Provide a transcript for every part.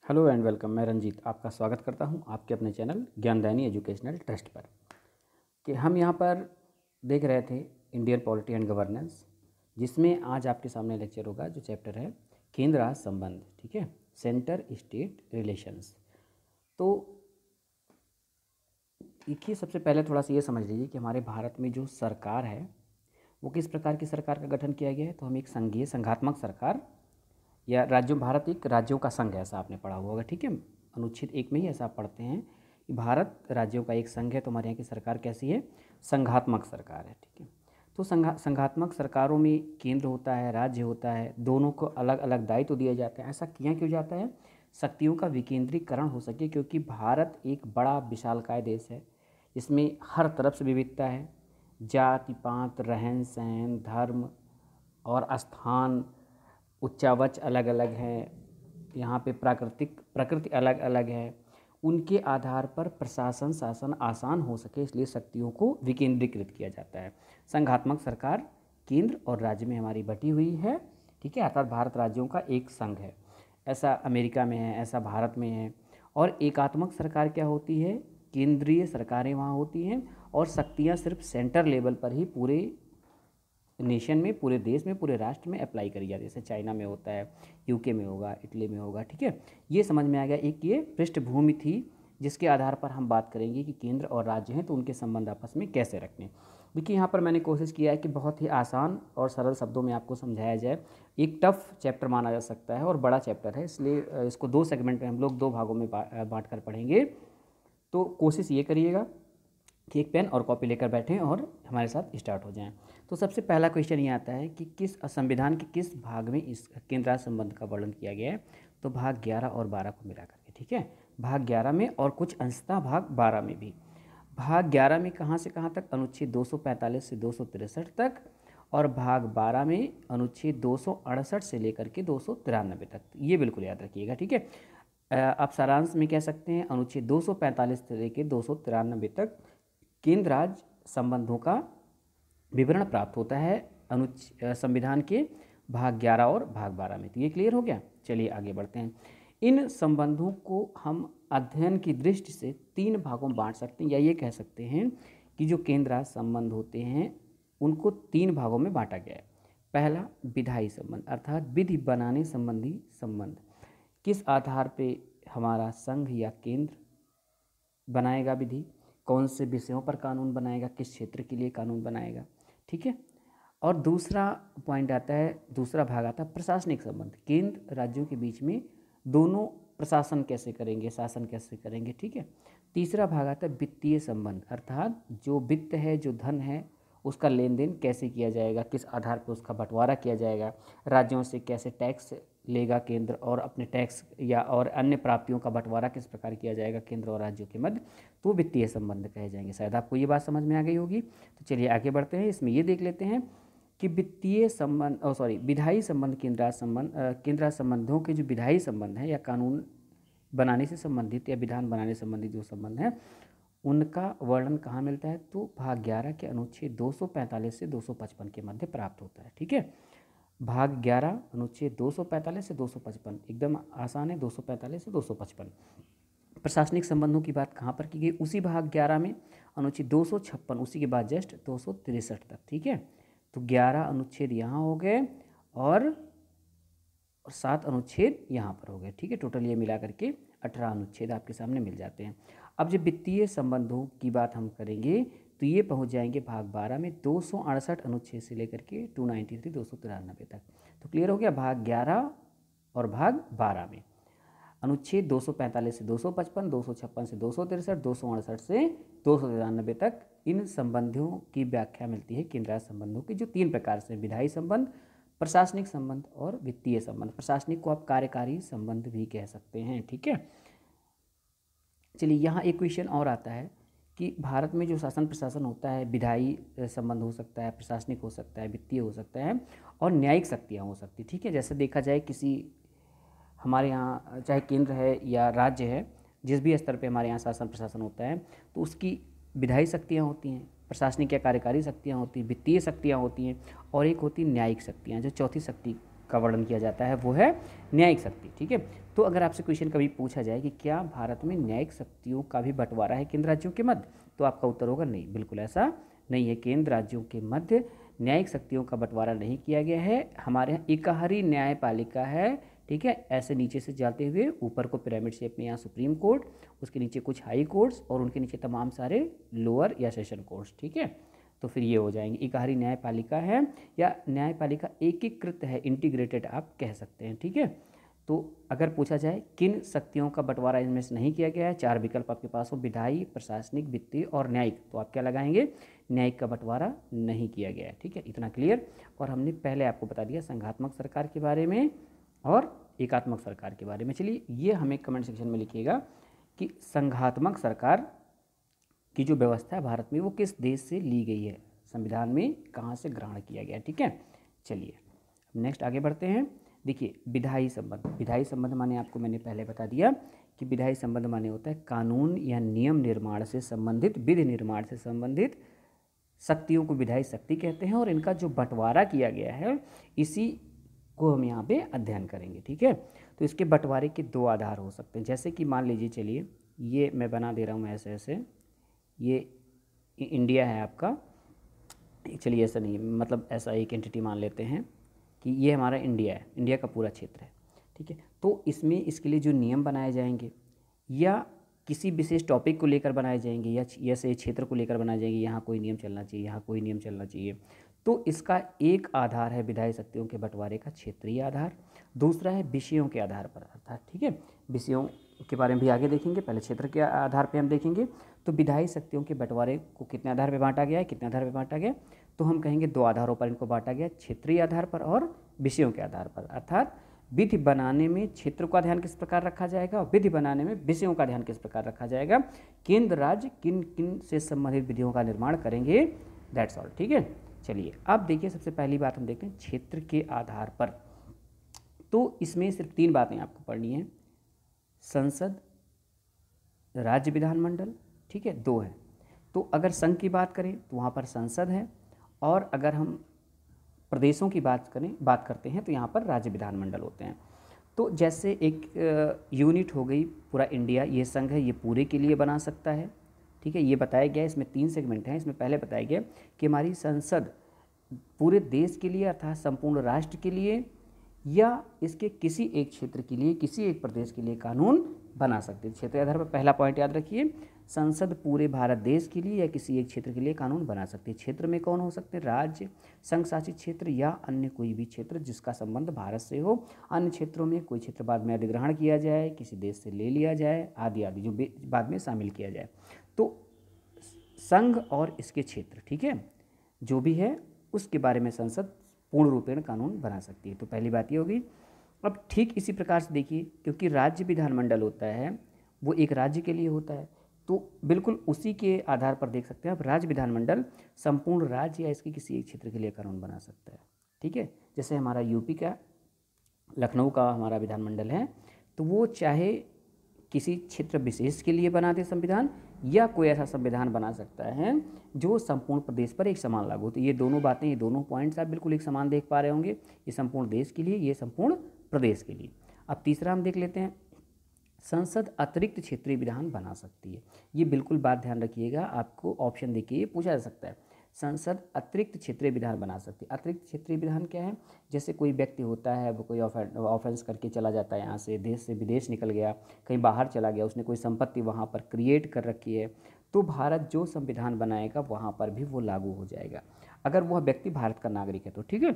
Hello and welcome. मैं रंजीत आपका स्वागत करता हूं आपके अपने चैनल ज्ञानदायनी एजुकेशनल ट्रस्ट पर। कि हम यहां पर देख रहे थे इंडियन पॉलिटी एंड गवर्नेंस, जिसमें आज आपके सामने लेक्चर होगा जो चैप्टर है केंद्र राज्य संबंध। ठीक है, सेंटर स्टेट रिलेशंस। तो देखिए, सबसे पहले थोड़ा सा ये समझ लीजिए कि हमारे भारत में जो सरकार है वो किस प्रकार की सरकार का गठन किया गया है। तो हम एक संघीय संघात्मक सरकार या राज्यों, भारत एक राज्यों का संघ है, ऐसा आपने पढ़ा हुआ होगा। ठीक है, अनुच्छेद 1 में ही ऐसा आप पढ़ते हैं कि भारत राज्यों का एक संघ है। तो हमारे यहाँ की सरकार कैसी है? संघात्मक सरकार है। ठीक है, तो संघात्मक सरकारों में केंद्र होता है, राज्य होता है, दोनों को अलग अलग दायित्व दिए जाते हैं। ऐसा किया क्यों जाता है? शक्तियों का विकेंद्रीकरण हो सके, क्योंकि भारत एक बड़ा विशालकाय देश है। इसमें हर तरफ से विविधता है, जाति पात, रहन सहन, धर्म और स्थान, उच्चावच अलग अलग है। यहाँ पे प्रकृति अलग अलग है। उनके आधार पर प्रशासन शासन आसान हो सके, इसलिए शक्तियों को विकेंद्रीकृत किया जाता है। संघात्मक सरकार केंद्र और राज्य में हमारी बटी हुई है। ठीक है, अर्थात भारत राज्यों का एक संघ है। ऐसा अमेरिका में है, ऐसा भारत में है। और एकात्मक सरकार क्या होती है? केंद्रीय सरकारें वहाँ होती हैं और शक्तियाँ सिर्फ सेंटर लेवल पर ही पूरे नेशन में, पूरे देश में, पूरे राष्ट्र में अप्लाई करी जाती है। जैसे चाइना में होता है, यूके में होगा, इटली में होगा। ठीक है, ये समझ में आ गया। एक ये पृष्ठभूमि थी जिसके आधार पर हम बात करेंगे कि केंद्र और राज्य हैं तो उनके संबंध आपस में कैसे रखने। देखिए, यहाँ पर मैंने कोशिश किया है कि बहुत ही आसान और सरल शब्दों में आपको समझाया जाए। एक टफ चैप्टर माना जा सकता है और बड़ा चैप्टर है, इसलिए इसको दो सेगमेंट में हम लोग दो भागों में बांट कर पढ़ेंगे। तो कोशिश ये करिएगा कि एक पेन और कॉपी लेकर बैठें और हमारे साथ स्टार्ट हो जाएं। तो सबसे पहला क्वेश्चन ये आता है कि किस संविधान के किस भाग में इस केंद्र राज्य संबंध का वर्णन किया गया है? तो भाग 11 और 12 को मिला करके। ठीक है, भाग 11 में और कुछ अंशतः भाग 12 में भी। भाग 11 में कहाँ से कहाँ तक? अनुच्छेद 245 से 263 तक। और भाग 12 में अनुच्छेद 268 से लेकर के 293 तक। ये बिल्कुल याद रखिएगा। ठीक है, आप सारांश में कह सकते हैं अनुच्छेद 245 से लेकर 293 तक केंद्र राज्य संबंधों का विवरण प्राप्त होता है संविधान के भाग 11 और भाग 12 में। तो ये क्लियर हो गया। चलिए आगे बढ़ते हैं। इन संबंधों को हम अध्ययन की दृष्टि से तीन भागों में बांट सकते हैं, या ये कह सकते हैं कि जो केंद्र राज्य संबंध होते हैं उनको तीन भागों में बांटा गया है। पहला विधायी संबंध, अर्थात विधि बनाने संबंधी संबंध। किस आधार पे हमारा संघ या केंद्र बनाएगा विधि, कौन से विषयों पर कानून बनाएगा, किस क्षेत्र के लिए कानून बनाएगा। ठीक है, और दूसरा पॉइंट आता है, दूसरा भाग आता है प्रशासनिक संबंध। केंद्र राज्यों के बीच में दोनों प्रशासन कैसे करेंगे, शासन कैसे करेंगे। ठीक है, तीसरा भाग आता है वित्तीय संबंध, अर्थात जो वित्त है, जो धन है, उसका लेन देन कैसे किया जाएगा, किस आधार पर उसका बंटवारा किया जाएगा, राज्यों से कैसे टैक्स लेगा केंद्र और अपने टैक्स या और अन्य प्राप्तियों का बंटवारा किस प्रकार किया जाएगा केंद्र और राज्यों के मध्य, तो वित्तीय संबंध कहे जाएंगे। शायद आपको ये बात समझ में आ गई होगी। तो चलिए आगे बढ़ते हैं। इसमें ये देख लेते हैं कि वित्तीय संबंध विधायी संबंध केंद्र राज्य संबंधों के जो विधायी संबंध हैं या कानून बनाने से संबंधित या विधान बनाने से संबंधित जो संबंध हैं उनका वर्णन कहाँ मिलता है? तो भाग 11 के अनुच्छेद 245 से 255 के मध्य प्राप्त होता है। ठीक है, भाग 11 अनुच्छेद 245 से 255, एकदम आसान है, 245 से 255। प्रशासनिक संबंधों की बात कहाँ पर की गई? उसी भाग 11 में अनुच्छेद 256, उसी के बाद जस्ट 263 तक। ठीक है, तो 11 अनुच्छेद यहाँ हो गए और 7 अनुच्छेद यहाँ पर हो गए। ठीक है, टोटल ये मिला करके 18 अनुच्छेद आपके सामने मिल जाते हैं। अब जब वित्तीय संबंधों की बात हम करेंगे तो ये पहुँच जाएंगे भाग 12 में 268 अनुच्छेद से लेकर के 293 293 तक। तो क्लियर हो गया, भाग 11 और भाग 12 में अनुच्छेद 245 से 255, 256 से 263, 268 से 293 तक इन संबंधों की व्याख्या मिलती है केंद्र राज्य संबंधों की, जो तीन प्रकार से: विधायी संबंध, प्रशासनिक संबंध और वित्तीय संबंध। प्रशासनिक को आप कार्यकारी संबंध भी कह सकते हैं। ठीक है, चलिए यहाँ एक क्वेश्चन और आता है कि भारत में जो शासन प्रशासन होता है, विधायी संबंध हो सकता है, प्रशासनिक हो सकता है, वित्तीय हो सकता है और न्यायिक शक्तियाँ हो सकती है। ठीक है, जैसे देखा जाए किसी हमारे यहाँ चाहे केंद्र है या राज्य है, जिस भी स्तर पे हमारे यहाँ शासन प्रशासन होता है तो उसकी विधायी शक्तियाँ होती हैं, प्रशासनिक या कार्यकारी शक्तियाँ होती हैं, वित्तीय शक्तियाँ होती हैं और एक होती न्यायिक शक्तियाँ, जो चौथी शक्ति का वर्णन किया जाता है वो है न्यायिक शक्ति। ठीक है, तो अगर आपसे क्वेश्चन कभी पूछा जाए कि क्या भारत में न्यायिक शक्तियों का भी बंटवारा है केंद्र राज्यों के मध्य, तो आपका उत्तर होगा नहीं, बिल्कुल ऐसा नहीं है। केंद्र राज्यों के मध्य न्यायिक शक्तियों का बंटवारा नहीं किया गया है। हमारे यहाँ इकहरी न्यायपालिका है। ठीक है, ऐसे नीचे से जाते हुए ऊपर को पिरामिड शेप में यहाँ सुप्रीम कोर्ट, उसके नीचे कुछ हाई कोर्ट्स और उनके नीचे तमाम सारे लोअर या सेशन कोर्ट्स। ठीक है, तो फिर ये हो जाएंगे। इकहरी न्यायपालिका है या न्यायपालिका एकीकृत है, इंटीग्रेटेड आप कह सकते हैं। ठीक है, तो अगर पूछा जाए किन शक्तियों का बंटवारा इनमें से नहीं किया गया है, 4 विकल्प आपके पास हो, विधायी, प्रशासनिक, वित्तीय और न्यायिक, तो आप क्या लगाएंगे, न्यायिक का बंटवारा नहीं किया गया है। ठीक है, इतना क्लियर। और हमने पहले आपको बता दिया संघात्मक सरकार के बारे में और एकात्मक सरकार के बारे में। चलिए ये हमें कमेंट सेक्शन में लिखिएगा कि संघात्मक सरकार की जो व्यवस्था है भारत में वो किस देश से ली गई है, संविधान में कहाँ से ग्रहण किया गया। ठीक है, चलिए नेक्स्ट आगे बढ़ते हैं। देखिए विधायी संबंध, विधायी संबंध माने आपको मैंने पहले बता दिया कि विधायी संबंध माने होता है कानून या नियम निर्माण से संबंधित, विधि निर्माण से संबंधित शक्तियों को विधायी शक्ति कहते हैं और इनका जो बंटवारा किया गया है इसी को हम यहाँ पे अध्ययन करेंगे। ठीक है, तो इसके बंटवारे के 2 आधार हो सकते हैं। जैसे कि मान लीजिए, चलिए ये मैं बना दे रहा हूँ ऐसे ऐसे, ये इंडिया है आपका, चलिए ऐसा नहीं, मतलब ऐसा एक एंटिटी मान लेते हैं कि ये हमारा इंडिया है, इंडिया का पूरा क्षेत्र है। ठीक है, तो इसमें इसके लिए जो नियम बनाए जाएंगे या किसी विशेष टॉपिक को लेकर बनाए जाएंगे या ऐसे क्षेत्र को लेकर बनाए जाएंगे, यहाँ कोई नियम चलना चाहिए, यहाँ कोई नियम चलना चाहिए, तो इसका एक आधार है विधायी शक्तियों के बंटवारे का क्षेत्रीय आधार, दूसरा है विषयों के आधार पर अर्थात। ठीक है, विषयों के बारे में भी आगे देखेंगे, पहले क्षेत्र के आधार पर हम देखेंगे। तो विधायी शक्तियों के बंटवारे को कितने आधार पर बांटा गया है, कितने आधार पर बांटा गया, तो हम कहेंगे 2 आधारों पर इनको बांटा गया, क्षेत्रीय आधार पर और विषयों के आधार पर। अर्थात विधि बनाने में क्षेत्र का ध्यान किस प्रकार रखा जाएगा और विधि बनाने में विषयों का ध्यान किस प्रकार रखा जाएगा, केंद्र राज्य किन किन से संबंधित विधियों का निर्माण करेंगे, दैट्स ऑल। ठीक है, चलिए अब देखिए सबसे पहली बात हम देखते हैं क्षेत्र के आधार पर। तो इसमें सिर्फ 3 बातें आपको पढ़नी है, संसद, राज्य विधानमंडल। ठीक है, 2 है। तो अगर संघ की बात करें तो वहाँ पर संसद है और अगर हम प्रदेशों की बात करते हैं तो यहाँ पर राज्य विधानमंडल होते हैं। तो जैसे एक यूनिट हो गई पूरा इंडिया, ये संघ है, ये पूरे के लिए बना सकता है। ठीक है, ये बताया गया, इसमें 3 सेगमेंट हैं। इसमें पहले बताया गया कि हमारी संसद पूरे देश के लिए अर्थात संपूर्ण राष्ट्र के लिए या इसके किसी एक क्षेत्र के लिए, किसी एक प्रदेश के लिए कानून बना सकते हैं। क्षेत्रीय आधार पर पहला पॉइंट याद रखिए, संसद पूरे भारत देश के लिए या किसी एक क्षेत्र के लिए कानून बना सकती है। क्षेत्र में कौन हो सकते हैं, राज्य, संघ शासित क्षेत्र या अन्य कोई भी क्षेत्र जिसका संबंध भारत से हो। अन्य क्षेत्रों में कोई क्षेत्र बाद में अधिग्रहण किया जाए, किसी देश से ले लिया जाए, आदि आदि जो बाद में शामिल किया जाए। तो संघ और इसके क्षेत्र, ठीक है, जो भी है उसके बारे में संसद पूर्ण रूपेण कानून बना सकती है। तो पहली बात ये होगी। अब ठीक इसी प्रकार से देखिए, क्योंकि राज्य विधानमंडल होता है वो एक राज्य के लिए होता है, तो बिल्कुल उसी के आधार पर देख सकते हैं। अब राज्य विधानमंडल संपूर्ण राज्य या इसके किसी एक क्षेत्र के लिए कानून बना सकता है। ठीक है, जैसे हमारा यूपी का लखनऊ का हमारा विधानमंडल है, तो वो चाहे किसी क्षेत्र विशेष के लिए बना दे संविधान या कोई ऐसा संविधान बना सकता है जो संपूर्ण प्रदेश पर एक समान लागू हो। तो ये दोनों बातें, ये दोनों पॉइंट्स आप बिल्कुल एक समान देख पा रहे होंगे, ये संपूर्ण देश के लिए, ये संपूर्ण प्रदेश के लिए। अब तीसरा हम देख लेते हैं, संसद अतिरिक्त क्षेत्रीय विधान बना सकती है। ये बिल्कुल बात ध्यान रखिएगा, आपको ऑप्शन देखिए ये पूछा जा सकता है, संसद अतिरिक्त क्षेत्रीय विधान बना सकती है। अतिरिक्त क्षेत्रीय विधान क्या है, जैसे कोई व्यक्ति होता है, वो कोई ऑफेंस करके चला जाता है, यहाँ से देश से विदेश निकल गया, कहीं बाहर चला गया, उसने कोई संपत्ति वहाँ पर क्रिएट कर रखी है, तो भारत जो संविधान बनाएगा वहाँ पर भी वो लागू हो जाएगा, अगर वह व्यक्ति भारत का नागरिक है तो। ठीक है,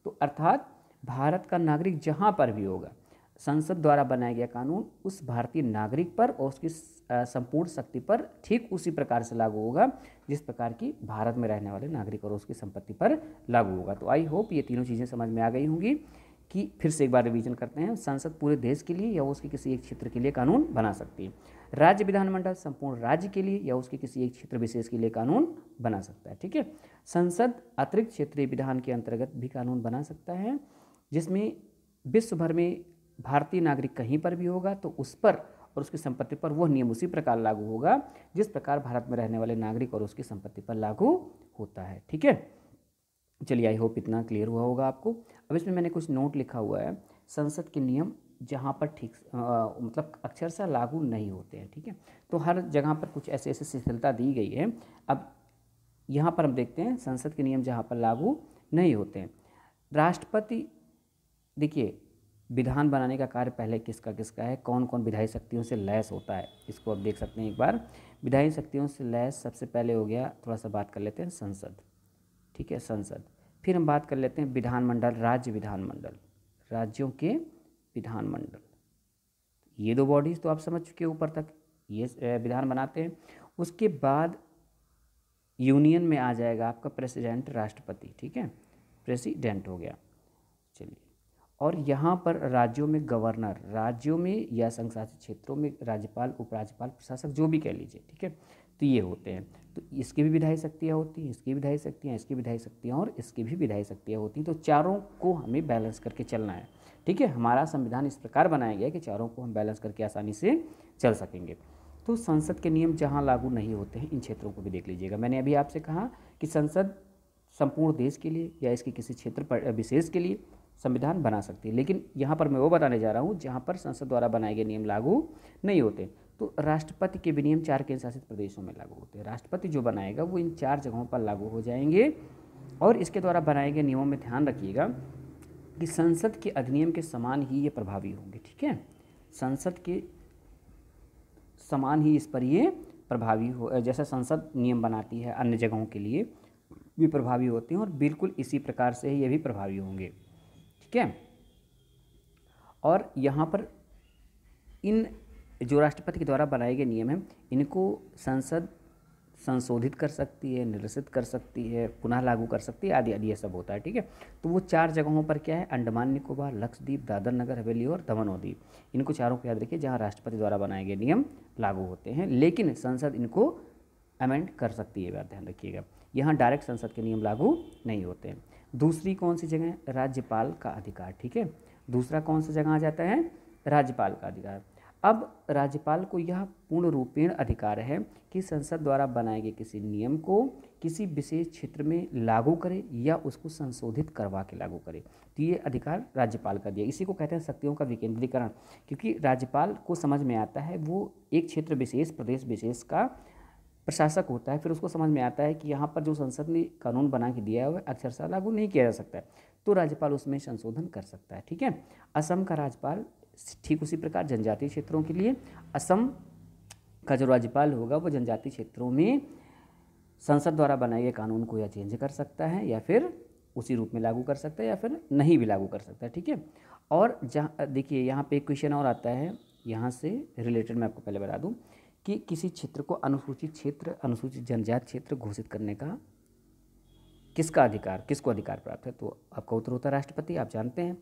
तो अर्थात भारत का नागरिक जहाँ पर भी होगा, संसद द्वारा बनाया गया कानून उस भारतीय नागरिक पर और उसकी संपूर्ण शक्ति पर ठीक उसी प्रकार से लागू होगा जिस प्रकार की भारत में रहने वाले नागरिक और उसकी संपत्ति पर लागू होगा। तो आई होप ये तीनों चीज़ें समझ में आ गई होंगी। कि फिर से एक बार रिवीजन करते हैं, संसद पूरे देश के लिए या उसके किसी एक क्षेत्र के लिए कानून बना सकती है। राज्य विधानमंडल संपूर्ण राज्य के लिए या उसके किसी एक क्षेत्र विशेष के लिए कानून बना सकता है। ठीक है, संसद अतिरिक्त क्षेत्रीय विधान के अंतर्गत भी कानून बना सकता है, जिसमें विश्व भर में भारतीय नागरिक कहीं पर भी होगा तो उस पर और उसकी संपत्ति पर वह नियम उसी प्रकार लागू होगा जिस प्रकार भारत में रहने वाले नागरिक और उसकी संपत्ति पर लागू होता है। ठीक है, चलिए आई होप इतना क्लियर हुआ होगा आपको। अब इसमें मैंने कुछ नोट लिखा हुआ है, संसद के नियम जहाँ पर ठीक मतलब अक्षरशः लागू नहीं होते हैं, ठीक है। तो हर जगह पर कुछ ऐसे ऐसे शिथिलता दी गई है। अब यहाँ पर हम देखते हैं संसद के नियम जहाँ पर लागू नहीं होते हैं। राष्ट्रपति, देखिए विधान बनाने का कार्य पहले किसका किसका है, कौन कौन विधायी शक्तियों से लैस होता है, इसको अब देख सकते हैं एक बार। विधायी शक्तियों से लैस सबसे पहले हो गया, थोड़ा सा बात कर लेते हैं संसद, ठीक है, संसद। फिर हम बात कर लेते हैं विधानमंडल, राज्य विधानमंडल, राज्यों के विधानमंडल। ये दो बॉडीज़ तो आप समझ चुके हैं, ऊपर तक ये विधान बनाते हैं। उसके बाद यूनियन में आ जाएगा आपका प्रेसिडेंट, राष्ट्रपति, ठीक है, प्रेसिडेंट हो गया। चलिए, और यहाँ पर राज्यों में गवर्नर, राज्यों में या संघ शासित क्षेत्रों में राज्यपाल, उपराज्यपाल, प्रशासक, जो भी कह लीजिए, ठीक है। तो ये होते हैं। तो इसकी भी विधायी शक्तियाँ होती हैं, इसकी विधायी शक्तियाँ, इसकी विधायी शक्तियाँ और इसकी भी विधायी शक्तियाँ होती हैं। तो चारों को हमें बैलेंस करके चलना है, ठीक है। हमारा संविधान इस प्रकार बनाया गया है कि चारों को हम बैलेंस करके आसानी से चल सकेंगे। तो संसद के नियम जहाँ लागू नहीं होते हैं, इन क्षेत्रों को भी देख लीजिएगा। मैंने अभी आपसे कहा कि संसद संपूर्ण देश के लिए या इसके किसी क्षेत्र पर विशेष के लिए संविधान बना सकती है, लेकिन यहाँ पर मैं वो बताने जा रहा हूँ जहाँ पर संसद द्वारा बनाए गए नियम लागू नहीं होते। तो राष्ट्रपति के भी नियम 4 केंद्र शासित प्रदेशों में लागू होते हैं। राष्ट्रपति जो बनाएगा वो इन 4 जगहों पर लागू हो जाएंगे। और इसके द्वारा बनाए गए नियमों में ध्यान रखिएगा कि संसद के अधिनियम के समान ही ये प्रभावी होंगे, ठीक है। संसद के समान ही इस पर ये प्रभावी हो, जैसे संसद नियम बनाती है अन्य जगहों के लिए भी प्रभावी होते हैं, और बिल्कुल इसी प्रकार से ही ये भी प्रभावी होंगे, ठीक है। और यहाँ पर इन जो राष्ट्रपति के द्वारा बनाए गए नियम हैं, इनको संसद संशोधित कर सकती है, निरसित कर सकती है, पुनः लागू कर सकती है, आदि आदि ये सब होता है, ठीक है। तो वो 4 जगहों पर क्या है, अंडमान निकोबार, लक्षद्वीप, दादर नगर हवेली और दमन और दीव, इनको चारों को याद रखिए, जहाँ राष्ट्रपति द्वारा बनाए गए नियम लागू होते हैं, लेकिन संसद इनको अमेंड कर सकती है, बात ध्यान रखिएगा। यहाँ डायरेक्ट संसद के नियम लागू नहीं होते हैं। दूसरी कौन सी जगह है, राज्यपाल का अधिकार, ठीक है। दूसरा कौन सा जगह आ जाता है, राज्यपाल का अधिकार। अब राज्यपाल को यह पूर्ण रूपेण अधिकार है कि संसद द्वारा बनाए गए किसी नियम को किसी विशेष क्षेत्र में लागू करे या उसको संशोधित करवा के लागू करे। तो ये अधिकार राज्यपाल का दिया। इसी को कहते हैं शक्तियों का विकेंद्रीकरण, क्योंकि राज्यपाल को समझ में आता है, वो एक क्षेत्र विशेष, प्रदेश विशेष का प्रशासक होता है। फिर उसको समझ में आता है कि यहाँ पर जो संसद ने कानून बना के दिया है वह अक्षरशः लागू नहीं किया जा सकता है, तो राज्यपाल उसमें संशोधन कर सकता है, ठीक है। असम का राज्यपाल ठीक उसी प्रकार जनजातीय क्षेत्रों के लिए असम का जो राज्यपाल होगा वो जनजातीय क्षेत्रों में संसद द्वारा बनाए गए कानून को या चेंज कर सकता है या फिर उसी रूप में लागू कर सकता है या फिर नहीं भी लागू कर सकता है, ठीक है। और जहाँ देखिए यहाँ पे एक क्वेश्चन और आता है, यहाँ से रिलेटेड मैं आपको पहले बता दूँ कि किसी क्षेत्र को अनुसूचित क्षेत्र, अनुसूचित जनजाति क्षेत्र घोषित करने का किसका अधिकार, किसको अधिकार प्राप्त है, तो आपका उत्तर होता है राष्ट्रपति, आप जानते हैं।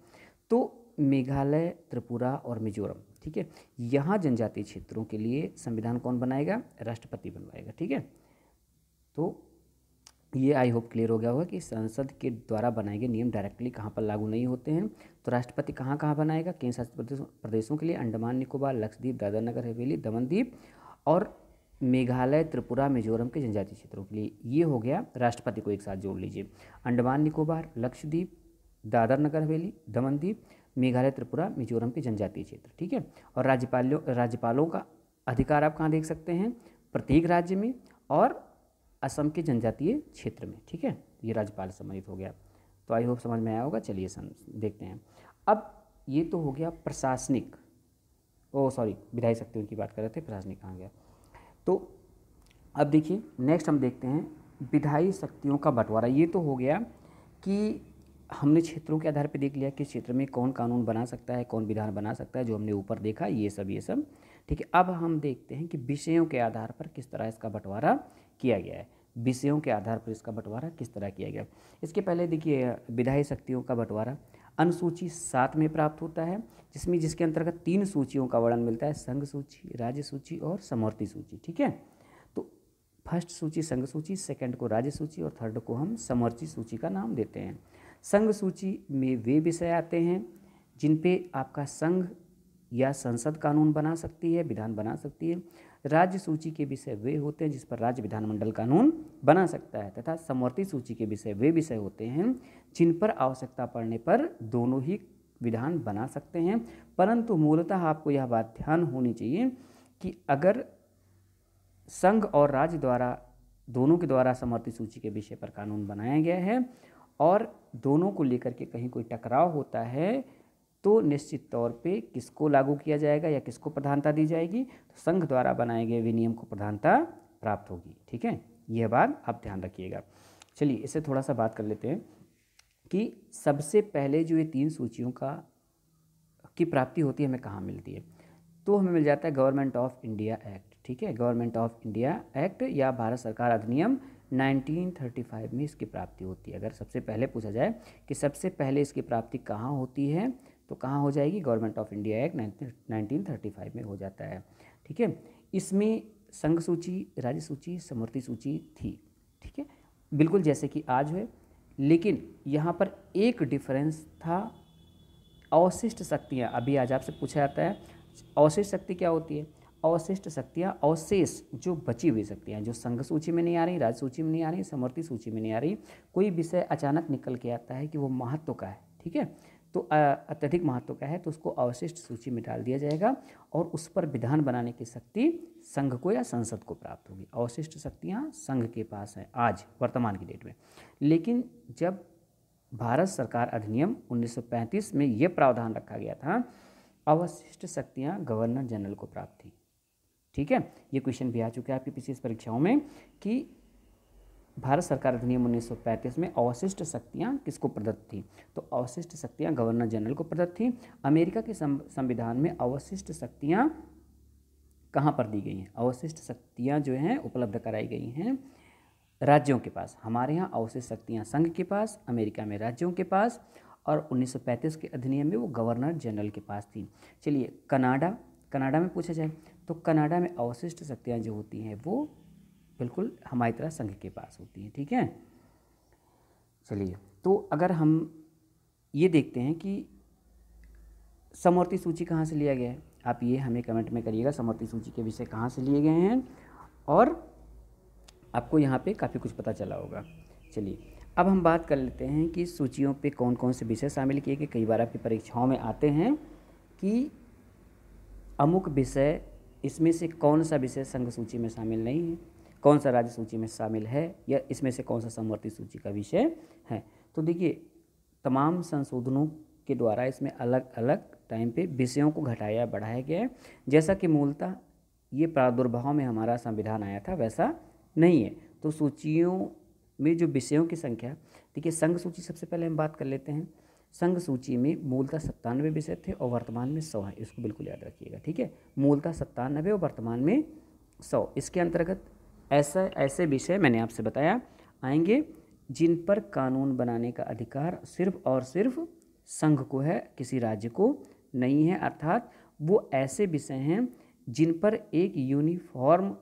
तो मेघालय, त्रिपुरा और मिजोरम, ठीक है, यहाँ जनजातीय क्षेत्रों के लिए संविधान कौन बनाएगा, राष्ट्रपति बनवाएगा, ठीक है। तो ये आई होप क्लियर हो गया होगा कि संसद के द्वारा बनाए गए नियम डायरेक्टली कहाँ पर लागू नहीं होते हैं। तो राष्ट्रपति कहाँ कहाँ बनाएगा, केंद्र शासित प्रदेशों के लिए अंडमान निकोबार, लक्षद्वीप, दादर नगर हवेली, दमन दीव और मेघालय, त्रिपुरा, मिजोरम के जनजातीय क्षेत्रों के लिए। ये हो गया, राष्ट्रपति को एक साथ जोड़ लीजिए, अंडमान निकोबार, लक्षद्वीप, दादर नगर हवेली, दमन दीव, मेघालय, त्रिपुरा, मिजोरम के जनजातीय क्षेत्र, ठीक है। और राज्यपालों का अधिकार आप कहाँ देख सकते हैं, प्रत्येक राज्य में और असम के जनजातीय क्षेत्र में, ठीक है। ये राज्यपाल सम्मानित हो गया। तो आई होप समझ में आया होगा। चलिए देखते हैं। अब ये तो हो गया प्रशासनिक, विधायी शक्तियों की बात कर रहे थे, प्रशासनिक कहाँ गया। तो अब देखिए नेक्स्ट हम देखते हैं विधायी शक्तियों का बंटवारा। ये तो हो गया कि हमने क्षेत्रों के आधार पर देख लिया कि क्षेत्र में कौन कानून बना सकता है, कौन विधान बना सकता है, जो हमने ऊपर देखा, ये सब, ठीक है। अब हम देखते हैं कि विषयों के आधार पर किस तरह इसका बंटवारा किया गया है। विषयों के आधार पर इसका बंटवारा किस तरह किया गया। इसके पहले देखिए विधायी शक्तियों का बंटवारा अनुसूची 7 में प्राप्त होता है, जिसके अंतर्गत 3 सूचियों का वर्णन मिलता है, संघ सूची, राज्य सूची और समवर्ती सूची, ठीक है। तो फर्स्ट सूची संघ सूची, सेकंड को राज्य सूची और थर्ड को हम समवर्ती सूची का नाम देते हैं। संघ सूची में वे विषय आते हैं जिन पे आपका संघ या संसद कानून बना सकती है, विधान बना सकती है। राज्य सूची के विषय वे होते हैं जिस पर राज्य विधानमंडल कानून बना सकता है, तथा समवर्ती सूची के विषय वे विषय होते हैं जिन पर आवश्यकता पड़ने पर दोनों ही विधान बना सकते हैं। परंतु मूलतः आपको यह बात ध्यान होनी चाहिए कि अगर संघ और राज्य द्वारा दोनों के द्वारा समवर्ती सूची के विषय पर कानून बनाया गया है और दोनों को लेकर के कहीं कोई टकराव होता है तो निश्चित तौर पे किसको लागू किया जाएगा या किसको प्रधानता दी जाएगी, तो संघ द्वारा बनाए गए विनियम को प्रधानता प्राप्त होगी। ठीक है, यह बात आप ध्यान रखिएगा। चलिए इससे थोड़ा सा बात कर लेते हैं कि सबसे पहले जो ये 3 सूचियों की प्राप्ति होती है हमें कहाँ मिलती है, तो हमें मिल जाता है गवर्नमेंट ऑफ इंडिया एक्ट। ठीक है, गवर्नमेंट ऑफ इंडिया एक्ट या भारत सरकार अधिनियम 1935 में इसकी प्राप्ति होती है। अगर सबसे पहले पूछा जाए कि सबसे पहले इसकी प्राप्ति कहाँ होती है तो कहाँ हो जाएगी, गवर्नमेंट ऑफ इंडिया एक्ट 1935 में हो जाता है। ठीक है, इसमें संघ सूची, राज्य सूची, समवर्ती सूची थी। ठीक है, बिल्कुल जैसे कि आज है, लेकिन यहाँ पर एक डिफरेंस था, अवशिष्ट शक्तियाँ। अभी आज आपसे पूछा जाता है अवशिष्ट शक्ति क्या होती है। अवशिष्ट शक्तियाँ, अवशेष जो बची हुई शक्तियाँ जो संघ सूची में नहीं आ रही, राज्य सूची में नहीं आ रही, समवर्ती सूची में नहीं आ रही, कोई विषय अचानक निकल के आता है कि वो महत्व का है, ठीक है, तो अत्यधिक महत्व का है, तो उसको अवशिष्ट सूची में डाल दिया जाएगा और उस पर विधान बनाने की शक्ति संघ को या संसद को प्राप्त होगी। अवशिष्ट शक्तियाँ संघ के पास हैं आज वर्तमान की डेट में। लेकिन जब भारत सरकार अधिनियम 1935 में ये प्रावधान रखा गया था, अवशिष्ट शक्तियाँ गवर्नर जनरल को प्राप्त थी। ठीक है, ये क्वेश्चन भी आ चुका है आपकी पिछली परीक्षाओं में कि भारत सरकार अधिनियम 1935 में अवशिष्ट शक्तियाँ किसको प्रदत्त थी, तो अवशिष्ट शक्तियाँ गवर्नर जनरल को प्रदत्त थी। अमेरिका के संविधान में अवशिष्ट शक्तियाँ कहाँ पर दी गई हैं, अवशिष्ट शक्तियाँ जो हैं उपलब्ध कराई गई हैं राज्यों के पास। हमारे यहाँ अवशिष्ट शक्तियाँ संघ के पास, अमेरिका में राज्यों के पास, और 1935 के अधिनियम में वो गवर्नर जनरल के पास थी। चलिए कनाडा में पूछा जाए तो कनाडा में अवशिष्ट शक्तियाँ जो होती हैं वो बिल्कुल हमारी तरह संघ के पास होती हैं। ठीक है, चलिए तो अगर हम ये देखते हैं कि समवर्ती सूची कहाँ से लिया गया है, आप ये हमें कमेंट में करिएगा समवर्ती सूची के विषय कहाँ से लिए गए हैं और आपको यहाँ पे काफ़ी कुछ पता चला होगा। चलिए अब हम बात कर लेते हैं कि सूचियों पे कौन कौन से विषय शामिल किए गए। कई बार आपकी परीक्षाओं में आते हैं कि अमुक विषय, इसमें से कौन सा विषय संघ सूची में शामिल नहीं है, कौन सा राज्य सूची में शामिल है, या इसमें से कौन सा समवर्ती सूची का विषय है। तो देखिए तमाम संशोधनों के द्वारा इसमें अलग अलग टाइम पे विषयों को घटाया बढ़ाया गया है। जैसा कि मूलतः ये प्रादुर्भाव में हमारा संविधान आया था वैसा नहीं है। तो सूचियों में जो विषयों की संख्या, देखिए संघ सूची सबसे पहले हम बात कर लेते हैं। संघ सूची में मूलतः 97 विषय थे और वर्तमान में 100 है, इसको बिल्कुल याद रखिएगा। ठीक है, मूलतः 97 और वर्तमान में 100। इसके अंतर्गत ऐसे विषय मैंने आपसे बताया आएंगे जिन पर कानून बनाने का अधिकार सिर्फ और सिर्फ संघ को है, किसी राज्य को नहीं है। अर्थात वो ऐसे विषय हैं जिन पर एक यूनिफॉर्म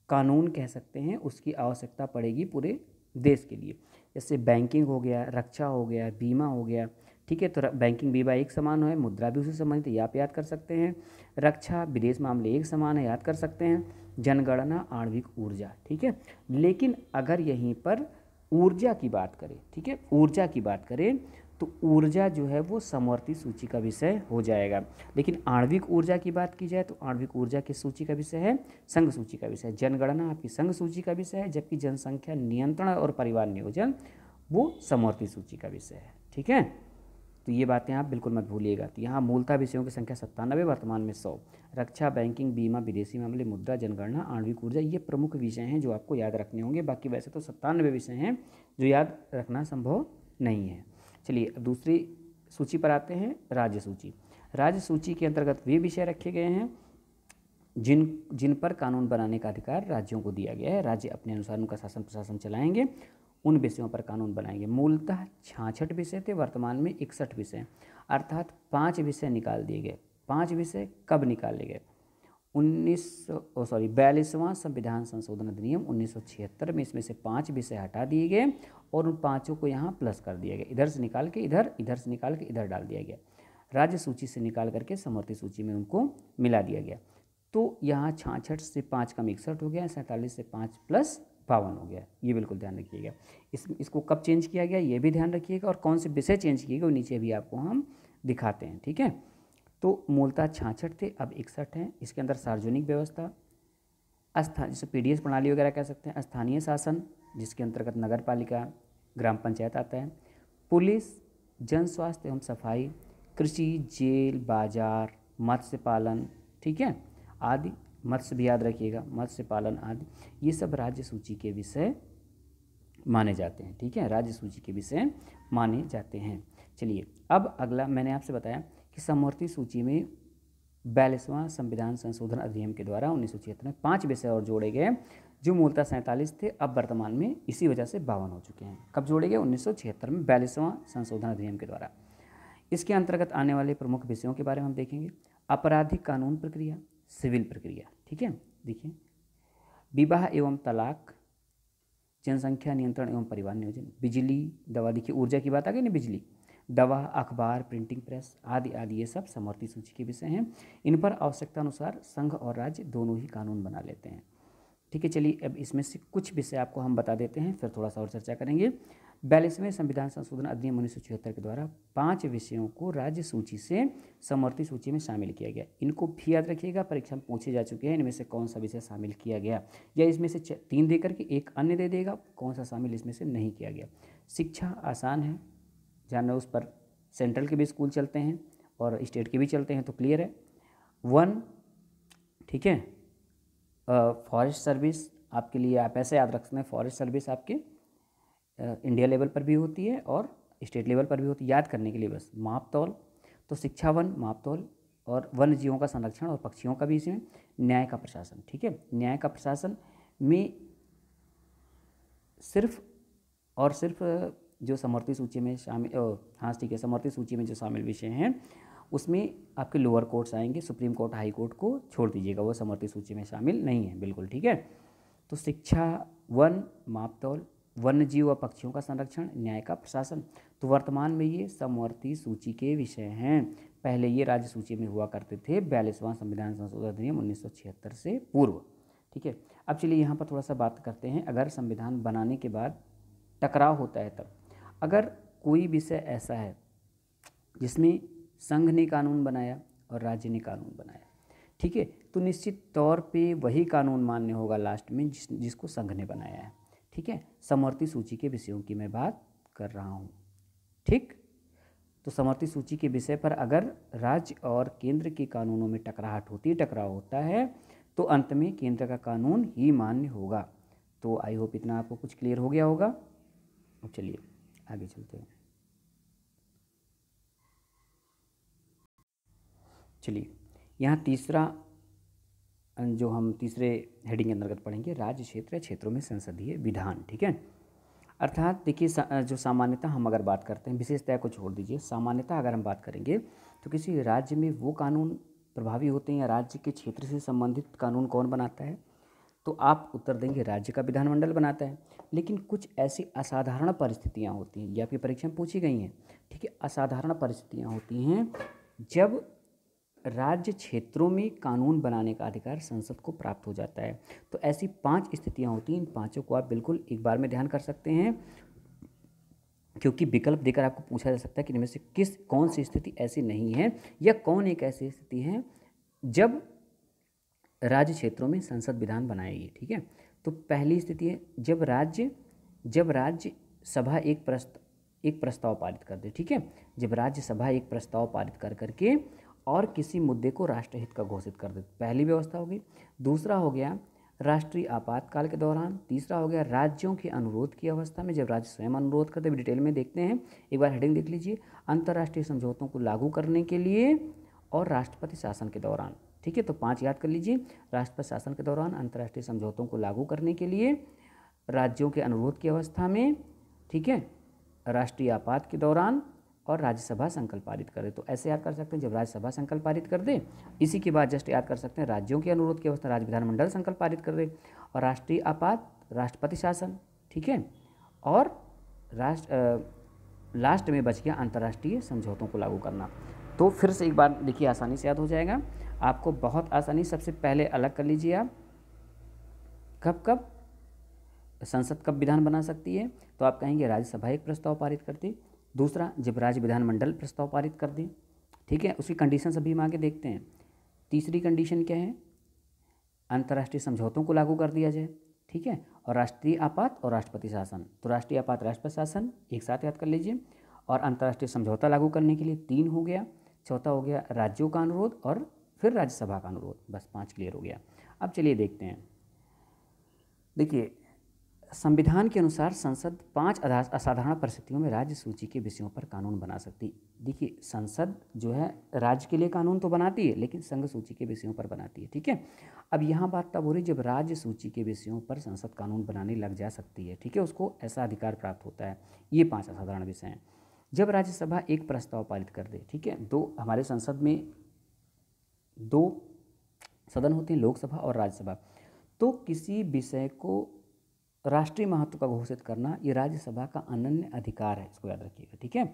कानून कह सकते हैं उसकी आवश्यकता पड़ेगी पूरे देश के लिए। जैसे बैंकिंग हो गया, रक्षा हो गया, बीमा हो गया। ठीक है, तो बैंकिंग बीमा एक समान है, मुद्रा भी उसी संबंधित है, आप याद कर सकते हैं। रक्षा विदेश मामले एक समान है, याद कर सकते हैं। जनगणना, आणविक ऊर्जा। ठीक है, लेकिन अगर यहीं पर ऊर्जा की बात करें, ठीक है, ऊर्जा की बात करें तो ऊर्जा जो है वो समवर्ती सूची का विषय हो जाएगा। लेकिन आणविक ऊर्जा की बात की जाए तो आणविक ऊर्जा किस सूची का विषय है, संघ सूची का विषय। जनगणना आपकी संघ सूची का विषय है, जबकि जनसंख्या नियंत्रण और परिवार नियोजन वो समवर्ती सूची का विषय है। ठीक है, तो ये बातें आप बिल्कुल मत भूलिएगा। तो यहाँ मूलतः विषयों की संख्या 97, वर्तमान में 100। रक्षा, बैंकिंग, बीमा, विदेशी मामले, मुद्रा, जनगणना, आणविक ऊर्जा, ये प्रमुख विषय हैं जो आपको याद रखने होंगे। बाकी वैसे तो 97 विषय हैं जो याद रखना संभव नहीं है। चलिए अब दूसरी सूची पर आते हैं, राज्य सूची। राज्य सूची के अंतर्गत वे विषय रखे गए हैं जिन पर कानून बनाने का अधिकार राज्यों को दिया गया है। राज्य अपने अनुसार उनका शासन प्रशासन चलाएंगे, उन विषयों पर कानून बनाएंगे। मूलतः 66 विषय थे, वर्तमान में 61 विषय, अर्थात 5 विषय निकाल दिए गए। 5 विषय कब निकाले गए, 42वां संविधान संशोधन अधिनियम 1976 में इसमें से 5 विषय हटा दिए गए और उन 5 को यहाँ प्लस कर दिया गया। इधर से निकाल के इधर, इधर से निकाल के इधर डाल दिया गया। राज्य सूची से निकाल करके समवर्ती सूची में उनको मिला दिया गया। तो यहाँ 66 से 5 कम 61 हो गया, 47 से 5 प्लस 52 हो गया। ये बिल्कुल ध्यान रखिएगा। इसको कब चेंज किया गया ये भी ध्यान रखिएगा, और कौन से विषय चेंज किए गए वो नीचे भी आपको हम दिखाते हैं। ठीक है, तो मूलतः 66 थे, अब 61 हैं। इसके अंदर सार्वजनिक व्यवस्था, जिसे पीडीएस प्रणाली वगैरह कह सकते हैं, स्थानीय शासन जिसके अंतर्गत नगर पालिका, ग्राम पंचायत आता है, पुलिस, जन स्वास्थ्य एवं सफाई, कृषि, जेल, बाजार, मत्स्य पालन, ठीक है, आदि। मत्स्य भी याद रखिएगा, मत्स्य पालन आदि, ये सब राज्य सूची के विषय माने जाते हैं। ठीक है, राज्य सूची के विषय माने जाते हैं। चलिए, अब अगला मैंने आपसे बताया कि समवर्ती सूची में 42वां संविधान संशोधन अधिनियम के द्वारा 1976 में 5 विषय और जोड़े गए, जो मूलतः 47 थे, अब वर्तमान में इसी वजह से 52 हो चुके हैं। कब जोड़े गए? 1976 में 42वां संशोधन अधिनियम के द्वारा। इसके अंतर्गत आने वाले प्रमुख विषयों के बारे में हम देखेंगे। आपराधिक कानून प्रक्रिया, सिविल प्रक्रिया, ठीक है, देखिए, विवाह एवं तलाक, जनसंख्या नियंत्रण एवं परिवार नियोजन, बिजली, दवा, देखिए ऊर्जा की बात आ गई ना, बिजली, दवा, अखबार, प्रिंटिंग प्रेस आदि आदि, ये सब समवर्ती सूची के विषय हैं। इन पर आवश्यकता अनुसार संघ और राज्य दोनों ही कानून बना लेते हैं। ठीक है, चलिए अब इसमें से कुछ विषय आपको हम बता देते हैं, फिर थोड़ा सा और चर्चा करेंगे। 42वें संविधान संशोधन अधिनियम 1976 के द्वारा 5 विषयों को राज्य सूची से समवर्ती सूची में शामिल किया गया। इनको भी याद रखिएगा, परीक्षा में पूछे जा चुके हैं, इनमें से कौन सा विषय शामिल किया गया, या इसमें से 3 दे करके एक अन्य दे देगा, कौन सा शामिल इसमें से नहीं किया गया। शिक्षा आसान है जानना, उस पर सेंट्रल के भी स्कूल चलते हैं और स्टेट के भी चलते हैं, तो क्लियर है। 1, ठीक है, फॉरेस्ट सर्विस आपके लिए आप ऐसे याद रख सकते हैं, फॉरेस्ट सर्विस आपके इंडिया लेवल पर भी होती है और स्टेट लेवल पर भी होती है, याद करने के लिए बस। माप तौल, तो शिक्षा 1 माप तौल, और वन्य जीवों का संरक्षण और पक्षियों का भी इसमें। न्याय का प्रशासन, ठीक है, न्याय का प्रशासन में सिर्फ और सिर्फ जो समवर्ती सूची में शामिल, हाँ ठीक है, समवर्ती सूची में जो शामिल विषय हैं उसमें आपके लोअर कोर्ट्स आएंगे, सुप्रीम कोर्ट, हाई कोर्ट को छोड़ दीजिएगा, वो समवर्ती सूची में शामिल नहीं है, बिल्कुल ठीक है। तो शिक्षा 1 माप तौल, वन्य जीव व पक्षियों का संरक्षण, न्याय का प्रशासन, तो वर्तमान में ये समवर्ती सूची के विषय हैं। पहले ये राज्य सूची में हुआ करते थे 42वां संविधान संशोधन अधिनियम 1976 से पूर्व। ठीक है, अब चलिए यहाँ पर थोड़ा सा बात करते हैं, अगर संविधान बनाने के बाद टकराव होता है तब, अगर कोई विषय ऐसा है जिसमें संघ ने कानून बनाया और राज्य ने कानून बनाया, ठीक है, तो निश्चित तौर पे वही कानून मान्य होगा लास्ट में जिसको संघ ने बनाया है। ठीक है, समवर्ती सूची के विषयों की मैं बात कर रहा हूँ। ठीक, तो समवर्ती सूची के विषय पर अगर राज्य और केंद्र के कानूनों में टकराव होता है, तो अंत में केंद्र का कानून ही मान्य होगा। तो आई होप इतना आपको कुछ क्लियर हो गया होगा। अब चलिए आगे चलते हैं। चलिए, यहाँ तीसरा जो हम तीसरे हेडिंग के अंतर्गत पढ़ेंगे, राज्य क्षेत्र या क्षेत्रों में संसदीय विधान। ठीक है, अर्थात देखिए जो सामान्यतः हम अगर बात करते हैं, विशेषतः को छोड़ दीजिए, सामान्यतः अगर हम बात करेंगे तो किसी राज्य में वो कानून प्रभावी होते हैं या राज्य के क्षेत्र से संबंधित कानून कौन बनाता है, तो आप उत्तर देंगे राज्य का विधानमंडल बनाता है। लेकिन कुछ ऐसी असाधारण परिस्थितियाँ होती हैं, ये आपकी परीक्षा में पूछी गई हैं। ठीक है, असाधारण परिस्थितियाँ होती हैं जब राज्य क्षेत्रों में कानून बनाने का अधिकार संसद को प्राप्त हो जाता है। तो ऐसी 5 स्थितियां होती हैं, इन 5 को आप बिल्कुल एक बार में ध्यान कर सकते हैं, क्योंकि विकल्प देकर आपको पूछा जा सकता है कि इनमें से कौन सी स्थिति ऐसी नहीं है, या कौन एक ऐसी स्थिति है जब राज्य क्षेत्रों में संसद विधान बनाएगी। ठीक है, तो पहली स्थिति है जब राज्य सभा एक प्रस्ताव पारित कर दे। ठीक है, जब राज्यसभा एक प्रस्ताव पारित कर करके और किसी मुद्दे को राष्ट्रहित का घोषित कर दे, पहली व्यवस्था होगी। दूसरा हो गया राष्ट्रीय आपातकाल के दौरान। तीसरा हो गया राज्यों के अनुरोध की अवस्था में, जब राज्य स्वयं अनुरोध करते, डिटेल में देखते हैं, एक बार हेडिंग देख लीजिए, अंतर्राष्ट्रीय समझौतों को लागू करने के लिए और राष्ट्रपति शासन के दौरान। ठीक है, तो 5 याद कर लीजिए, राष्ट्रपति शासन के दौरान, अंतर्राष्ट्रीय समझौतों को लागू करने के लिए, राज्यों के अनुरोध की अवस्था में, ठीक है, राष्ट्रीय आपात के दौरान, और राज्यसभा संकल्प पारित कर दे। तो ऐसे याद कर सकते हैं, जब राज्यसभा संकल्प पारित कर दे, इसी के बाद जस्ट याद कर सकते हैं राज्यों के अनुरोध की अवस्था, राज्य विधानमंडल संकल्प पारित कर दे, और राष्ट्रीय आपात राष्ट्रपति शासन। ठीक है, और लास्ट में बच गया अंतर्राष्ट्रीय समझौतों को लागू करना। तो फिर से एक बार देखिए, आसानी से याद हो जाएगा आपको, बहुत आसानी। सबसे पहले अलग कर लीजिए आप, कब कब संसद कब विधान बना सकती है, तो आप कहेंगे राज्यसभा एक प्रस्ताव पारित करती। दूसरा, जब राज्य विधानमंडल प्रस्ताव पारित कर दे, ठीक है, उसकी कंडीशन अभी हम आगे देखते हैं। तीसरी कंडीशन क्या है, अंतर्राष्ट्रीय समझौतों को लागू कर दिया जाए, ठीक है, और राष्ट्रीय आपात और राष्ट्रपति शासन। तो राष्ट्रीय आपात, राष्ट्रपति शासन एक साथ याद कर लीजिए, और अंतर्राष्ट्रीय समझौता लागू करने के लिए 3 हो गया। चौथा हो गया राज्यों का अनुरोध, और फिर राज्यसभा का अनुरोध। बस 5 क्लियर हो गया। अब चलिए देखते हैं। देखिए, संविधान के अनुसार संसद 5 असाधारण परिस्थितियों में राज्य सूची के विषयों पर कानून बना सकती। देखिए, संसद जो है राज्य के लिए कानून तो बनाती है, लेकिन संघ सूची के विषयों पर बनाती है, ठीक है। अब यहाँ बात तब हो रही जब राज्य सूची के विषयों पर संसद कानून बनाने लग जा सकती है, ठीक है, उसको ऐसा अधिकार प्राप्त होता है। ये 5 असाधारण विषय हैं। जब राज्यसभा एक प्रस्ताव पारित कर दे, ठीक है, हमारे संसद में 2 सदन होते हैं, लोकसभा और राज्यसभा। तो किसी विषय को राष्ट्रीय महत्व का घोषित करना, ये राज्यसभा का अनन्य अधिकार है, इसको याद रखिएगा, ठीक है।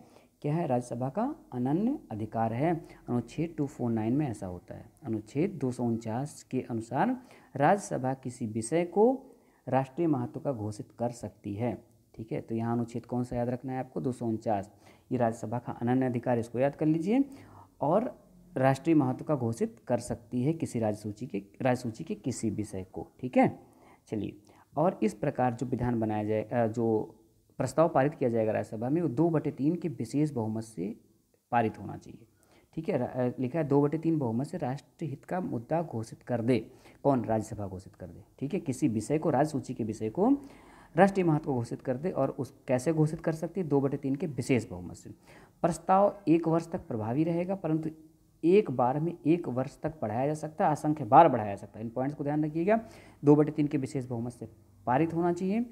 क्या है, राज्यसभा का अनन्य अधिकार है। अनुच्छेद 249 में ऐसा होता है। अनुच्छेद 249 के अनुसार राज्यसभा किसी विषय को राष्ट्रीय महत्व का घोषित कर सकती है, ठीक है। तो यहाँ अनुच्छेद कौन सा याद रखना है आपको, 249। ये राज्यसभा का अनन्य अधिकार, इसको याद कर लीजिए। और राष्ट्रीय महत्व का घोषित कर सकती है किसी राज्य सूची के किसी विषय को, ठीक है। चलिए, और इस प्रकार जो विधान बनाया जाए, जो प्रस्ताव पारित किया जाएगा राज्यसभा में, वो 2/3 के विशेष बहुमत से पारित होना चाहिए, ठीक है। लिखा है 2/3 बहुमत से राष्ट्रीय हित का मुद्दा घोषित कर दे। कौन, राज्यसभा घोषित कर दे, ठीक है। किसी विषय को, राज्य सूची के विषय को राष्ट्रीय महत्व घोषित कर दे, और उस कैसे घोषित कर सकती है, 2/3 के विशेष बहुमत से। प्रस्ताव 1 वर्ष तक प्रभावी रहेगा, परंतु एक बार में 1 वर्ष तक बढ़ाया जा सकता है, असंख्य बार बढ़ाया जा सकता है। इन पॉइंट्स को ध्यान रखिएगा। 2/3 के विशेष बहुमत से पारित होना चाहिए,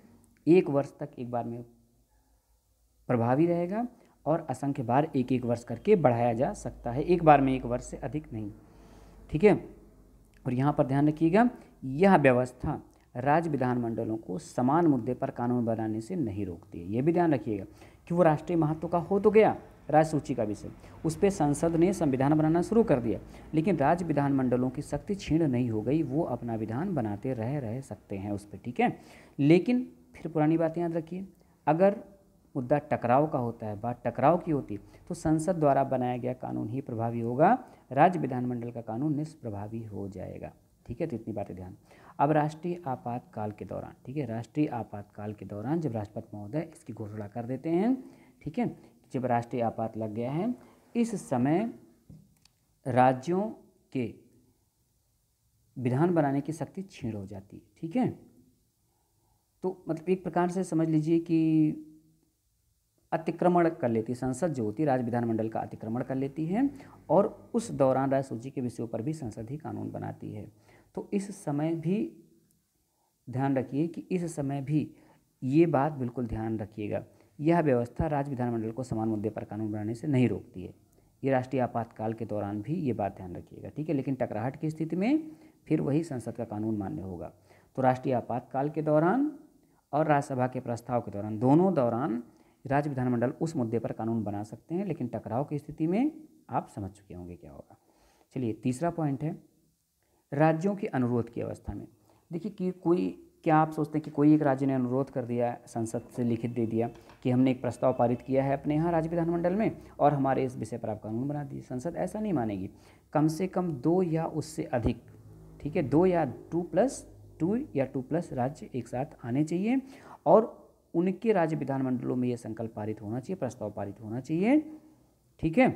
1 वर्ष तक एक बार में प्रभावी रहेगा, और असंख्य बार 1-1 वर्ष करके बढ़ाया जा सकता है, एक बार में 1 वर्ष से अधिक नहीं, ठीक है। और यहाँ पर ध्यान रखिएगा, यह व्यवस्था राज्य विधानमंडलों को समान मुद्दे पर कानून बनाने से नहीं रोकती है। ये भी ध्यान रखिएगा कि वो राष्ट्रीय महत्व का हो तो गया राज्य सूची का विषय, उस पर संसद ने संविधान बनाना शुरू कर दिया, लेकिन राज्य विधानमंडलों की शक्ति क्षीण नहीं हो गई, वो अपना विधान बनाते रह सकते हैं उस पर, ठीक है। लेकिन फिर पुरानी बात याद रखिए, अगर मुद्दा टकराव का होता है, बात टकराव की होती, तो संसद द्वारा बनाया गया कानून ही प्रभावी होगा, राज्य विधानमंडल का कानून निष्प्रभावी हो जाएगा, ठीक है। तो इतनी बातें ध्यान। अब राष्ट्रीय आपातकाल के दौरान, ठीक है, राष्ट्रीय आपातकाल के दौरान जब राष्ट्रपति महोदय इसकी घोषणा कर देते हैं, ठीक है, जब राष्ट्रीय आपात लग गया है, इस समय राज्यों के विधान बनाने की शक्ति क्षीण हो जाती है, ठीक है। तो मतलब एक प्रकार से समझ लीजिए कि अतिक्रमण कर लेती है संसद, जो होती है राज्य विधानमंडल का अतिक्रमण कर लेती है, और उस दौरान राज्य सूची के विषयों पर भी संसद ही कानून बनाती है। तो इस समय भी ध्यान रखिए कि इस समय भी ये बात बिल्कुल ध्यान रखिएगा, यह व्यवस्था राज्य विधानमंडल को समान मुद्दे पर कानून बनाने से नहीं रोकती है। ये राष्ट्रीय आपातकाल के दौरान भी ये बात ध्यान रखिएगा, ठीक है। लेकिन टकराहट की स्थिति में फिर वही संसद का कानून मान्य होगा। तो राष्ट्रीय आपातकाल के दौरान और राज्यसभा के प्रस्ताव के दौरान, दोनों दौरान राज्य विधानमंडल उस मुद्दे पर कानून बना सकते हैं, लेकिन टकराव की स्थिति में आप समझ चुके होंगे क्या होगा। चलिए, तीसरा पॉइंट है राज्यों के अनुरोध की अवस्था में। देखिए कि क्या आप सोचते हैं कि कोई एक राज्य ने अनुरोध कर दिया, संसद से लिखित दे दिया कि हमने एक प्रस्ताव पारित किया है अपने यहाँ राज्य विधानमंडल में, और हमारे इस विषय पर आप कानून बना दिए। संसद ऐसा नहीं मानेगी। कम से कम 2 या उससे अधिक, ठीक है, 2 या 2+2 या 2+ राज्य एक साथ आने चाहिए, और उनके राज्य विधानमंडलों में यह संकल्प पारित होना चाहिए, प्रस्ताव पारित होना चाहिए, ठीक है।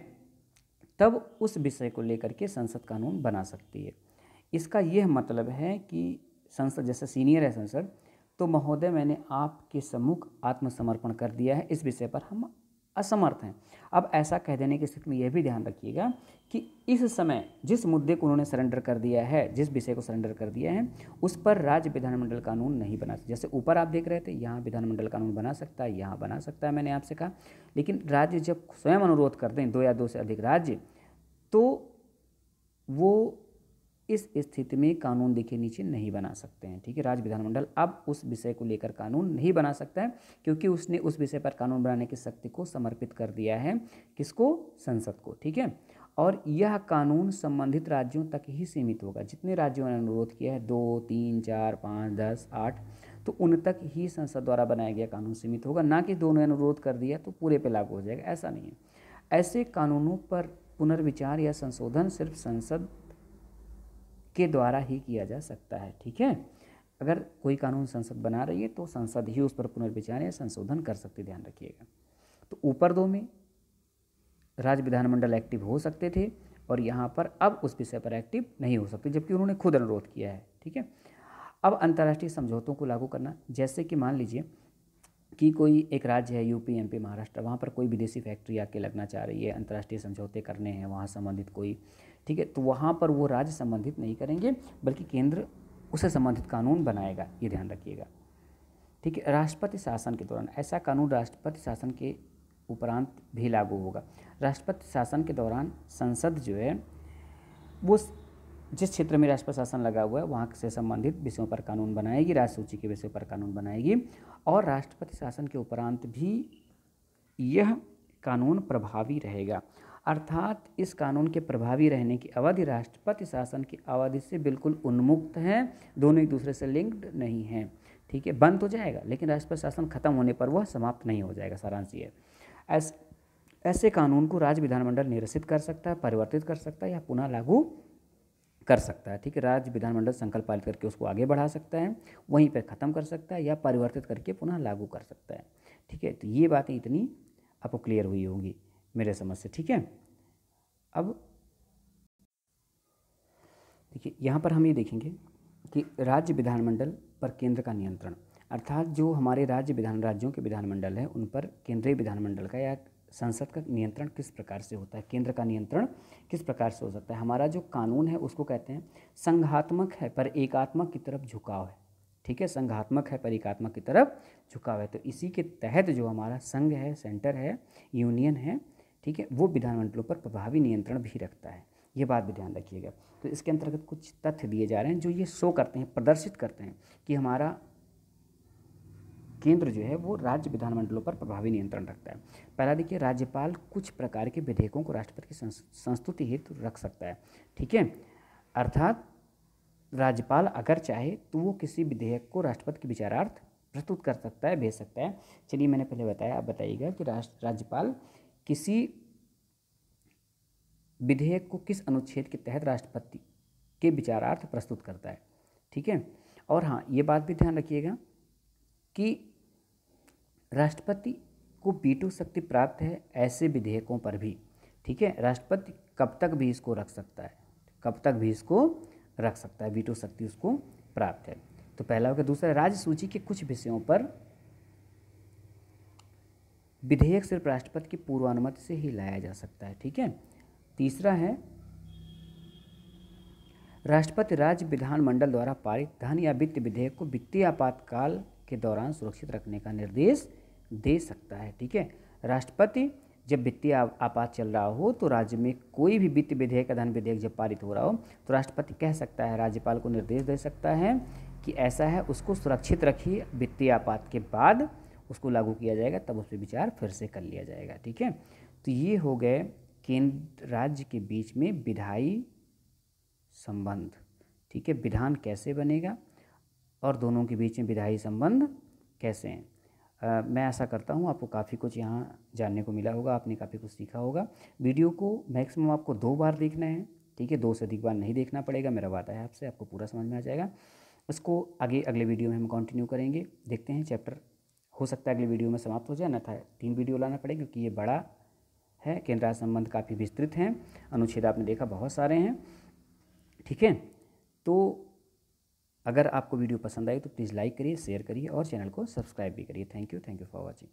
तब उस विषय को लेकर के संसद कानून बना सकती है। इसका यह मतलब है कि संसद, जैसे सीनियर है संसद, तो महोदय मैंने आपके सम्मुख आत्मसमर्पण कर दिया है, इस विषय पर हम असमर्थ हैं। अब ऐसा कह देने की स्थिति में यह भी ध्यान रखिएगा कि इस समय जिस मुद्दे को उन्होंने सरेंडर कर दिया है, जिस विषय को सरेंडर कर दिया है, उस पर राज्य विधानमंडल कानून नहीं बना सकता। जैसे ऊपर आप देख रहे थे, यहाँ विधानमंडल कानून बना सकता है, यहाँ बना सकता है, मैंने आपसे कहा, लेकिन राज्य जब स्वयं अनुरोध करते हैं, 2 या 2 से अधिक राज्य, तो वो इस स्थिति में कानून देखे नीचे नहीं बना सकते हैं, ठीक है। राज्य विधानमंडल अब उस विषय को लेकर कानून नहीं बना सकता है, क्योंकि उसने उस विषय पर कानून बनाने की शक्ति को समर्पित कर दिया है, किसको, संसद को, ठीक है। और यह कानून संबंधित राज्यों तक ही सीमित होगा। जितने राज्यों ने अनुरोध किया है 2, 3, 4, 5, 10, 8, तो उन तक ही संसद द्वारा बनाया गया कानून सीमित होगा, ना कि दोनों ने अनुरोध कर दिया तो पूरे पे लागू हो जाएगा, ऐसा नहीं है। ऐसे कानूनों पर पुनर्विचार या संशोधन सिर्फ संसद के द्वारा ही किया जा सकता है। ठीक है, अगर कोई कानून संसद बना रही है तो संसद ही उस पर पुनर्विचार या संशोधन कर सकती, ध्यान रखिएगा। तो ऊपर दो में राज्य विधानमंडल एक्टिव हो सकते थे और यहाँ पर अब उस विषय पर एक्टिव नहीं हो सकते, जबकि उन्होंने खुद अनुरोध किया है। ठीक है, अब अंतर्राष्ट्रीय समझौतों को लागू करना, जैसे कि मान लीजिए कि कोई एक राज्य है यूपी, एमपी, महाराष्ट्र, वहाँ पर कोई विदेशी फैक्ट्री आके लगना चाह रही है, अंतर्राष्ट्रीय समझौते करने हैं वहाँ संबंधित कोई, ठीक है, तो वहाँ पर वो राज्य संबंधित नहीं करेंगे, बल्कि केंद्र उससे संबंधित कानून बनाएगा, ये ध्यान रखिएगा। ठीक है, राष्ट्रपति शासन के दौरान ऐसा कानून राष्ट्रपति शासन के उपरांत भी लागू होगा। राष्ट्रपति शासन के दौरान संसद जो है वो जिस क्षेत्र में राष्ट्रपति शासन लगा हुआ है वहाँ से संबंधित विषयों पर कानून बनाएगी, राज्य सूची के विषयों पर कानून बनाएगी, और राष्ट्रपति शासन के उपरांत भी यह कानून प्रभावी रहेगा। अर्थात इस कानून के प्रभावी रहने की अवधि राष्ट्रपति शासन की अवधि से बिल्कुल उन्मुक्त है, दोनों एक दूसरे से लिंक्ड नहीं हैं। ठीक है, बंद हो जाएगा लेकिन राष्ट्रपति शासन खत्म होने पर वह समाप्त नहीं हो जाएगा, सारांश ये है। ऐसे कानून को राज्य विधानमंडल निरसित कर सकता है, परिवर्तित कर सकता है या पुनः लागू कर सकता है। ठीक है, राज्य विधानमंडल संकल्प पारित करके उसको आगे बढ़ा सकता है, वहीं पर ख़त्म कर सकता है या परिवर्तित करके पुनः लागू कर सकता है। ठीक है, तो ये बातें इतनी आपको क्लियर हुई होंगी मेरे समझ से। ठीक है, अब देखिए यहाँ पर हम ये देखेंगे कि राज्य विधानमंडल पर केंद्र का नियंत्रण, अर्थात जो हमारे राज्यों के विधानमंडल है उन पर केंद्रीय विधानमंडल का या संसद का नियंत्रण किस प्रकार से होता है, केंद्र का नियंत्रण किस प्रकार से हो सकता है। हमारा जो कानून है उसको कहते हैं संघात्मक है पर एकात्मक की तरफ झुकाव है। ठीक है, संघात्मक है पर एकात्मक की तरफ झुकाव है, तो इसी के तहत जो हमारा संघ है, सेंटर है, यूनियन है, ठीक है, वो विधानमंडलों पर प्रभावी नियंत्रण भी रखता है। ये बात भी ध्यान रखिएगा। तो इसके अंतर्गत कुछ तथ्य दिए जा रहे हैं जो ये शो करते हैं, प्रदर्शित करते हैं कि हमारा केंद्र जो है वो राज्य विधानमंडलों पर प्रभावी नियंत्रण रखता है। पहला देखिए, राज्यपाल कुछ प्रकार के विधेयकों को राष्ट्रपति की संस्तुति हेतु रख सकता है। ठीक है, अर्थात राज्यपाल अगर चाहे तो वो किसी विधेयक को राष्ट्रपति के विचारार्थ प्रस्तुत कर सकता है, भेज सकता है। चलिए, मैंने पहले बताया, अब बताइएगा कि राज्यपाल किसी विधेयक को किस अनुच्छेद के तहत राष्ट्रपति के विचारार्थ प्रस्तुत करता है। ठीक है, और हाँ, ये बात भी ध्यान रखिएगा कि राष्ट्रपति को वीटो शक्ति प्राप्त है ऐसे विधेयकों पर भी। ठीक है, राष्ट्रपति कब तक भी इसको रख सकता है, कब तक भी इसको रख सकता है, वीटो शक्ति उसको प्राप्त है। तो पहला हो गया। दूसरा, राज्य सूची के कुछ विषयों पर विधेयक सिर्फ राष्ट्रपति की पूर्वानुमति से ही लाया जा सकता है। ठीक है, तीसरा है राष्ट्रपति राज्य विधानमंडल द्वारा पारित धन या वित्त विधेयक को वित्तीय आपातकाल के दौरान सुरक्षित रखने का निर्देश दे सकता है। ठीक है, राष्ट्रपति जब वित्तीय आपात चल रहा हो तो राज्य में कोई भी वित्त विधेयक, धन विधेयक जब पारित हो रहा हो तो राष्ट्रपति कह सकता है, राज्यपाल को निर्देश दे सकता है कि ऐसा है, उसको सुरक्षित रखिए, वित्तीय आपात के बाद उसको लागू किया जाएगा, तब उस पर विचार फिर से कर लिया जाएगा। ठीक है, तो ये हो गए केंद्र राज्य के बीच में विधायी संबंध। ठीक है, विधान कैसे बनेगा और दोनों के बीच में विधायी संबंध कैसे हैं। मैं आशा करता हूँ आपको काफ़ी कुछ यहाँ जानने को मिला होगा, आपने काफ़ी कुछ सीखा होगा। वीडियो को मैक्सिमम आपको 2 बार देखना है। ठीक है, 2 से अधिक बार नहीं देखना पड़ेगा, मेरा वादा है आपसे, आपको पूरा समझ में आ जाएगा। इसको आगे अगले वीडियो में हम कंटिन्यू करेंगे, देखते हैं चैप्टर हो सकता है अगले वीडियो में समाप्त हो जाए, न था 3 वीडियो लाना पड़ेगा क्योंकि ये बड़ा है, केंद्र राज्य संबंध काफ़ी विस्तृत हैं, अनुच्छेद आपने देखा बहुत सारे हैं। ठीक है, तो अगर आपको वीडियो पसंद आई तो प्लीज़ लाइक करिए, शेयर करिए और चैनल को सब्सक्राइब भी करिए। Thank you for watching.